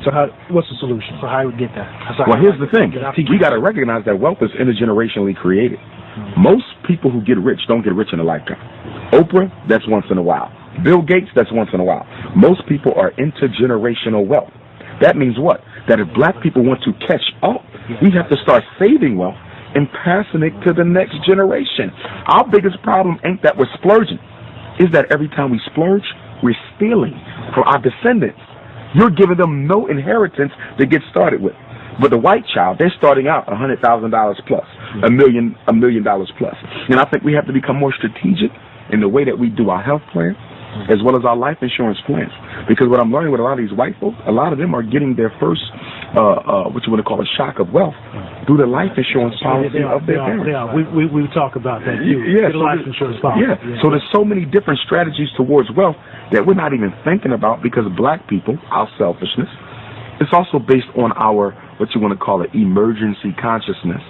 So what's the solution? So how do we get that? Well, here's the thing. We got to recognize that wealth is intergenerationally created. Most people who get rich don't get rich in a lifetime. Oprah, that's once in a while. Bill Gates, that's once in a while. Most people are intergenerational wealth. That means what? That if black people want to catch up, we have to start saving wealth and passing it to the next generation. Our biggest problem ain't that we're splurging. Is that every time we splurge, we're stealing from our descendants. You're giving them no inheritance to get started with. But the white child, they're starting out $100,000 plus, $1 million plus. And I think we have to become more strategic in the way that we do our health plan, as well as our life insurance plans. Because what I'm learning with a lot of these white folks, a lot of them are getting their first, what you want to call a shock of wealth through the life insurance policy of their parents. We talk about that too. Yeah, the life insurance policy. Yeah, so there's so many different strategies towards wealth that we're not even thinking about because black people, our selfishness, it's also based on our, what you want to call it, emergency consciousness,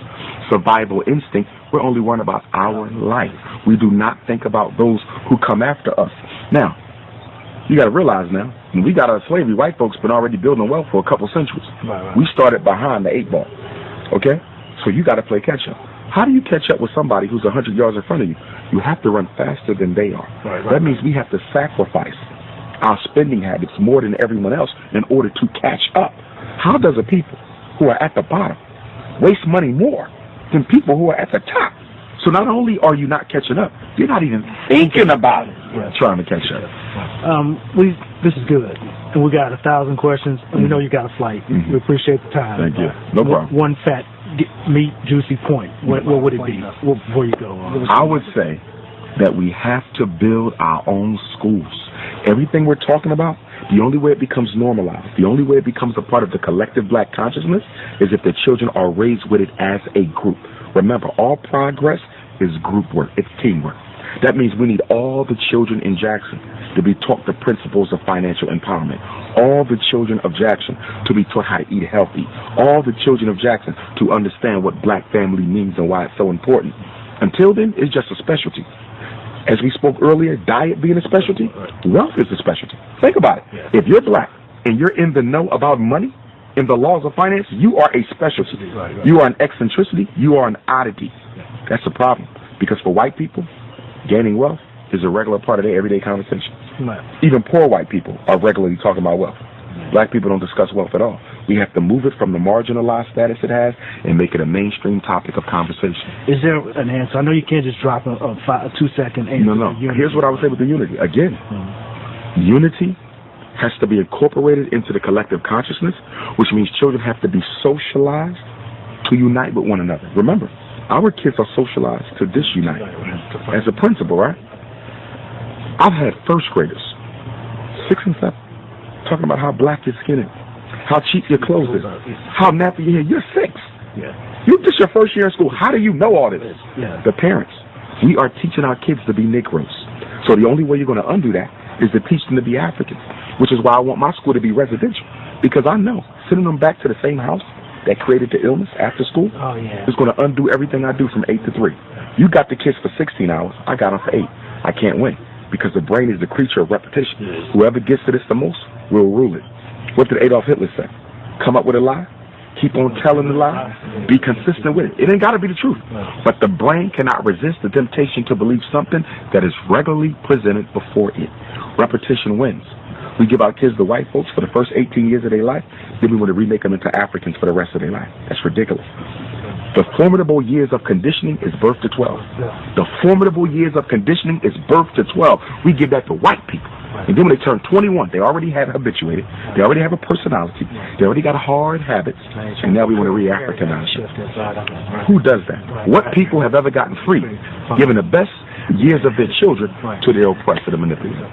survival instinct. We're only worrying about our life. We do not think about those who come after us. Now, you got to realize now, when we got out of slavery, white folks been already building wealth for a couple centuries. Right. We started behind the 8 ball. Okay? So you got to play catch up. How do you catch up with somebody who's 100 yards in front of you? You have to run faster than they are. Right. That means we have to sacrifice our spending habits more than everyone else in order to catch up. How does a people who are at the bottom waste money more than people who are at the top? So not only are you not catching up, you're not even thinking about it trying to catch up. This is good. And we got 1,000 questions, and we know you got a flight. We appreciate the time. Thank you. No problem. One fat, meat, juicy point. What would it be before you go? I would say that we have to build our own schools. Everything we're talking about, the only way it becomes normalized, the only way it becomes a part of the collective black consciousness is if the children are raised with it as a group. Remember, all progress is group work. It's teamwork. That means we need all the children in Jackson to be taught the principles of financial empowerment. All the children of Jackson to be taught how to eat healthy. All the children of Jackson to understand what black family means and why it's so important. Until then, it's just a specialty. As we spoke earlier, diet being a specialty, wealth is a specialty. Think about it. If you're black and you're in the know about money, in the laws of finance, you are a specialty. You are an eccentricity. You are an oddity. That's the problem. Because for white people, gaining wealth is a regular part of their everyday conversation. Even poor white people are regularly talking about wealth. Black people don't discuss wealth at all. We have to move it from the marginalized status it has and make it a mainstream topic of conversation. Is there an answer? I know you can't just drop a 2-second answer. No. Here's what I would say with the unity. Again, unity has to be incorporated into the collective consciousness, which means children have to be socialized to unite with one another. Remember, our kids are socialized to disunite. As a principal, right? I've had first graders, 6 and 7, talking about how black your skin is, how cheap your clothes is, how nappy your hair. You're 6. This is your first year in school. How do you know all this? The parents. We are teaching our kids to be Negroes. So the only way you're going to undo that is to teach them to be Africans, which is why I want my school to be residential. Because I know sending them back to the same house that created the illness after school is going to undo everything I do from 8 to 3. You got the kids for 16 hours. I got them for 8. I can't win because the brain is the creature of repetition. Whoever gets to this the most will rule it. What did Adolf Hitler say? Come up with a lie, keep on telling the lie, be consistent with it. It ain't got to be the truth. But the brain cannot resist the temptation to believe something that is regularly presented before it. Repetition wins. We give our kids the white folks for the first 18 years of their life, then we want to remake them into Africans for the rest of their life. That's ridiculous. The formidable years of conditioning is birth to 12. The formidable years of conditioning is birth to 12. We give that to white people. And then when they turn 21, they already have habituated. They already have a personality. They already got hard habits. And now we want to re-Africanize them. Who does that? What people have ever gotten free, giving the best years of their children to their oppressor, the manipulator?